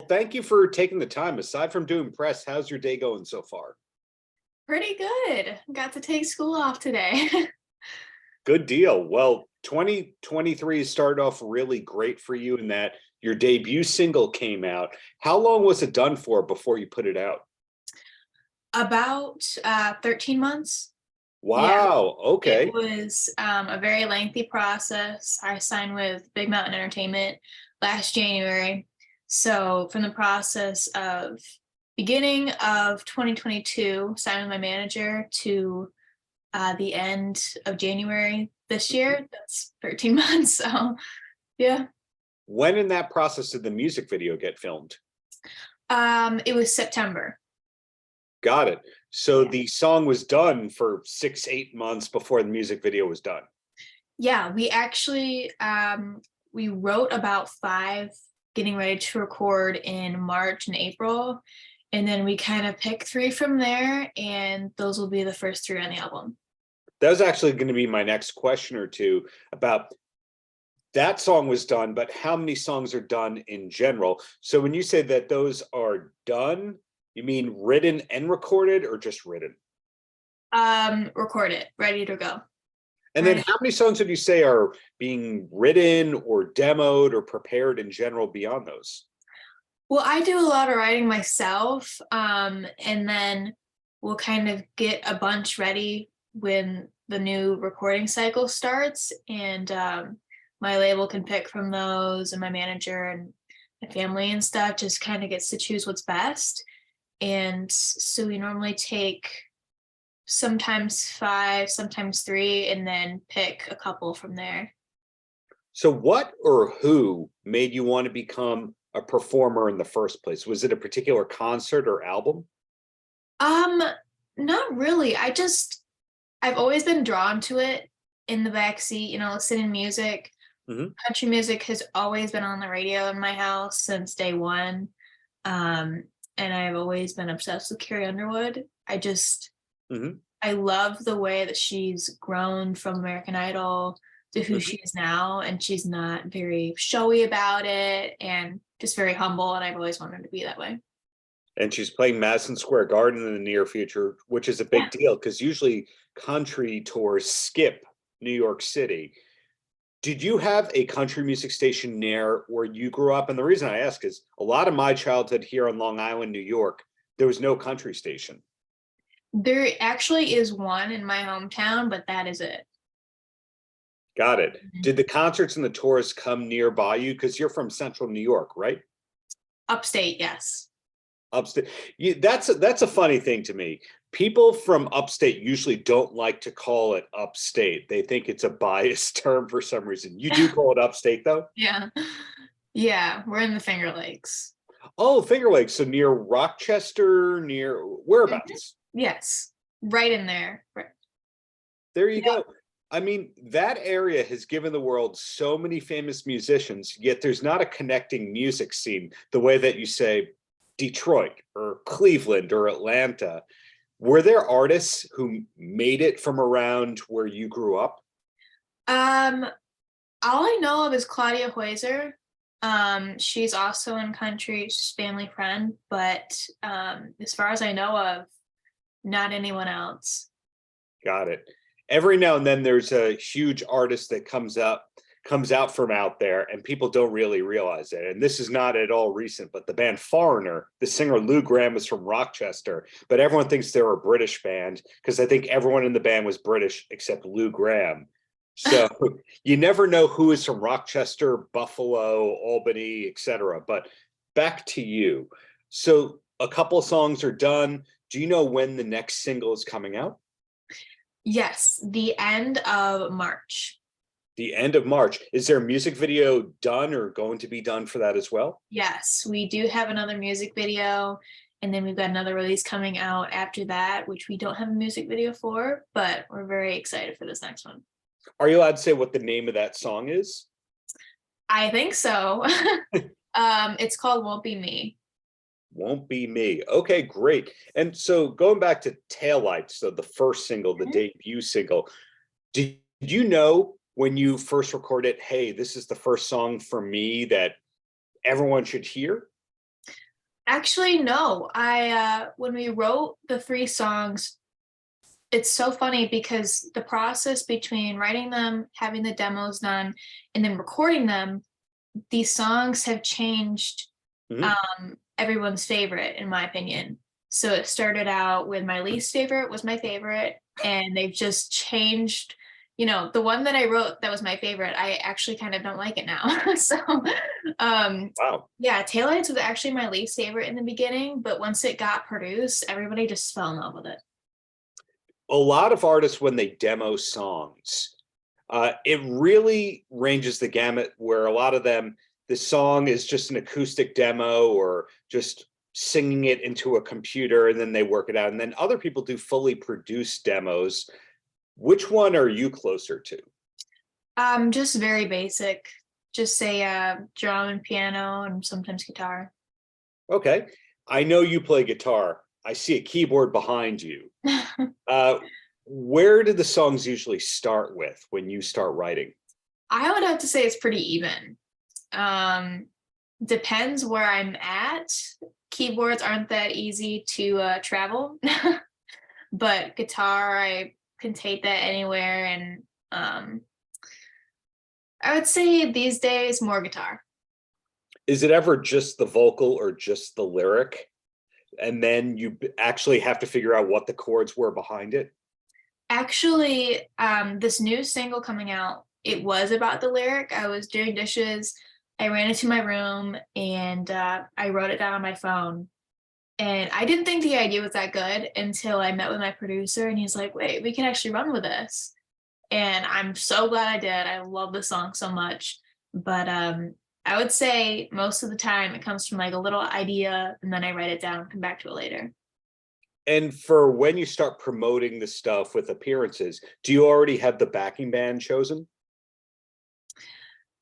Thank you for taking the time. Aside from doing press, how's your day going so far? Pretty good. Got to take school off today. Good deal. Well, 2023 started off really great for you in that your debut single came out. How long was it done for before you put it out? About 13 months. Yeah, Wow. it Okay. was a very lengthy process. I signed with Big Mountain Entertainment last January. So from the process of beginning of 2022, signed with my manager to the end of January this year, that's 13 months. So yeah. When in that process did the music video get filmed? It was September. Got it. So Yeah. the song was done for 6, 8 months before the music video was done. Yeah, we actually we wrote about 5, getting ready to record in March and April, and then we kind of pick 3 from there, and those will be the first 3 on the album. That was actually going to be my next question or two about that song was done, but how many songs are done in general? So when you say that those are done, you mean written and recorded or just written? Record it, ready to go. And then how many songs would you say are being written or demoed or prepared in general beyond those? Well, I do a lot of writing myself, and then we'll kind of get a bunch ready when the new recording cycle starts, and my label can pick from those, and my manager and my family and stuff just kind of gets to choose what's best. And so we normally take sometimes 5, sometimes 3, and then pick a couple from there. So what or who made you want to become a performer in the first place? Was it a particular concert or album? Not really. I've always been drawn to it in the backseat, listening to music. Country music has always been on the radio in my house since day one. And I've always been obsessed with Carrie Underwood. I love the way that she's grown from American Idol to who she is now, and she's not very showy about it and just very humble, and I've always wanted to be that way. And she's playing Madison Square Garden in the near future, which is a big deal because usually country tours skip New York City. Did you have a country music station near where you grew up? And the reason I ask is a lot of my childhood here on Long Island, New York, there was no country station. There actually is one in my hometown, but that is it. Got it. Did the concerts and the tours come nearby you? Because you're from central New York, right? Upstate, yes. Upstate. That's a funny thing to me. People from upstate usually don't like to call it upstate. They think it's a biased term for some reason. You do call it upstate, though? Yeah. Yeah, we're in the Finger Lakes. Oh, Finger Lakes. So near Rochester, near whereabouts? Yes, right in there. Right. There you go. I mean, that area has given the world so many famous musicians, yet there's not a connecting music scene the way that you say Detroit or Cleveland or Atlanta. Were there artists who made it from around where you grew up? All I know of is Claudia Hoiser. She's also in country, she's a family friend, but as far as I know of, not anyone else. Got it. Every now and then there's a huge artist that comes out from out there and people don't really realize it. And this is not at all recent, but the band Foreigner, the singer Lou Gramm is from Rochester, but everyone thinks they're a British band because I think everyone in the band was British except Lou Gramm. So you never know who is from Rochester, Buffalo, Albany, etc. But back to you. So a couple of songs are done. Do you know when the next single is coming out? Yes, the end of March. The end of March. Is there a music video done or going to be done for that as well? Yes, we do have another music video, and then we've got another release coming out after that, which we don't have a music video for, but we're very excited for this next one. Are you allowed to say what the name of that song is? I think so. It's called Won't Be Me. Won't Be Me. Okay, great. And so going back to Taillights, so the first single, the debut single, did you know when you first recorded, hey, this is the first song for me that everyone should hear? Actually, no. I when we wrote the 3 songs, it's so funny because the process between writing them, having the demos done, and then recording them, these songs have changed Mhm. everyone's favorite, in my opinion. So it started out with my least favorite was my favorite, and they've just changed. The one that I wrote that was my favorite, I actually kind of don't like it now. So, um, Wow. yeah, Taillights was actually my least favorite in the beginning, but once it got produced, everybody just fell in love with it. A lot of artists, when they demo songs, it really ranges the gamut where a lot of them, the song is just an acoustic demo or just singing it into a computer and then they work it out. And then other people do fully produced demos. Which one are you closer to? Just very basic. Just say drum and piano and sometimes guitar. Okay. I know you play guitar. I see a keyboard behind you. Uh, where do the songs usually start with when you start writing? I would have to say it's pretty even. Um, Depends where I'm at. Keyboards aren't that easy to travel, but guitar, I can take that anywhere. And I would say these days, more guitar. Is it ever just the vocal or just the lyric? And then you actually have to figure out what the chords were behind it? Actually, this new single coming out, it was about the lyric. I was doing dishes. I ran into my room and I wrote it down on my phone. And I didn't think the idea was that good until I met with my producer and he's like, wait, we can actually run with this. And I'm so glad I did. I love the song so much. But I would say most of the time it comes from like a little idea and then I write it down and come back to it later. And for when you start promoting the stuff with appearances, do you already have the backing band chosen?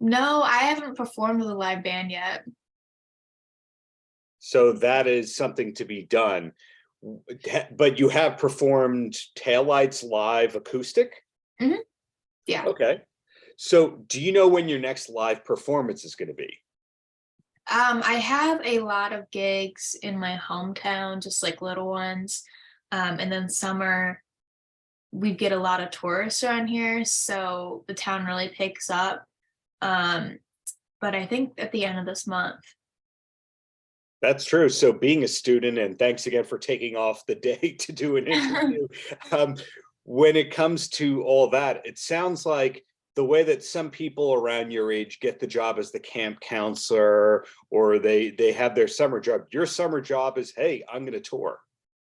No, I haven't performed with a live band yet. So that is something to be done. But you have performed Taillights live acoustic? Hmm. Yeah. Okay. So do you know when your next live performance is going to be? I have a lot of gigs in my hometown, just like little ones. And then summer, we get a lot of tourists around here, so the town really picks up. Um, but I think at the end of this month. That's true. So being a student, and thanks again for taking off the day to do an interview. um, when it comes to all that, it sounds like the way that some people around your age get the job as the camp counselor or they have their summer job. Your summer job is, hey, I'm going to tour.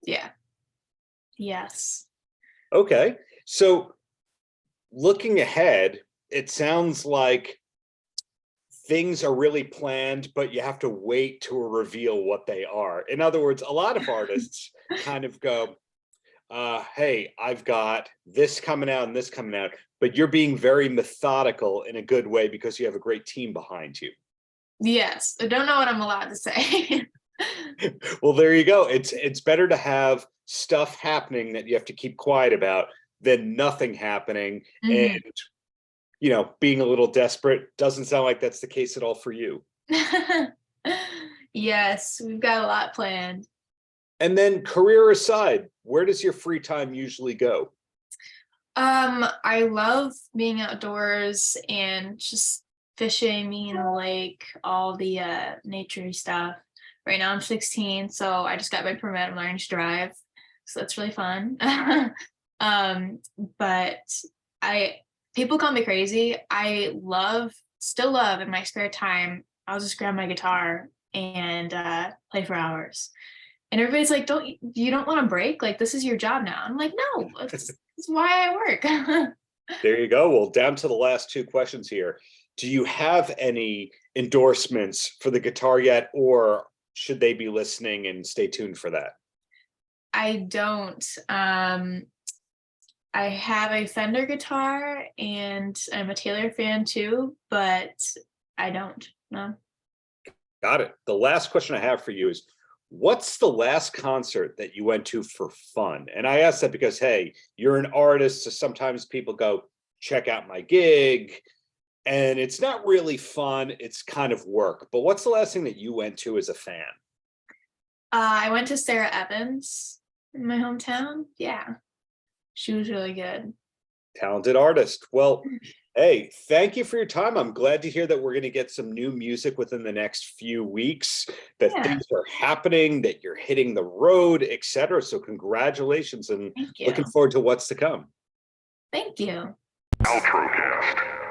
Yeah. Yes. Okay. So looking ahead, it sounds like things are really planned, but you have to wait to reveal what they are. In other words, a lot of artists kind of go, hey, I've got this coming out and this coming out, but you're being very methodical in a good way because you have a great team behind you. Yes. I don't know what I'm allowed to say. Well, there you go. It's better to have stuff happening that you have to keep quiet about than nothing happening and Hmm. being a little desperate. Doesn't sound like that's the case at all for you. Yes, we've got a lot planned. And then career aside, where does your free time usually go? I love being outdoors and just fishing, being in the lake, all the nature stuff. Right now I'm 16, so I just got my permit. I'm learning to drive. So that's really fun. Um, but I people call me crazy. Still love in my spare time, I'll just grab my guitar and play for hours. And everybody's like, you don't want to break? Like, this is your job now. I'm like, no, it's why I work. There you go. Well, down to the last two questions here. Do you have any endorsements for the guitar yet, or should they be listening and stay tuned for that? I don't. I have a Fender guitar and I'm a Taylor fan too, but I don't. No. Got it. The last question I have for you is, what's the last concert that you went to for fun? And I ask that because, hey, you're an artist, so sometimes people go, check out my gig, and it's not really fun. It's kind of work. But what's the last thing that you went to as a fan? I went to Sarah Evans in my hometown. Yeah, she was really good. Talented artist. Well, hey, thank you for your time. I'm glad to hear that we're going to get some new music within the next few weeks, that things are happening, that you're hitting the road, etc. So congratulations, and looking forward to what's to come. Thank you. Paltrocast.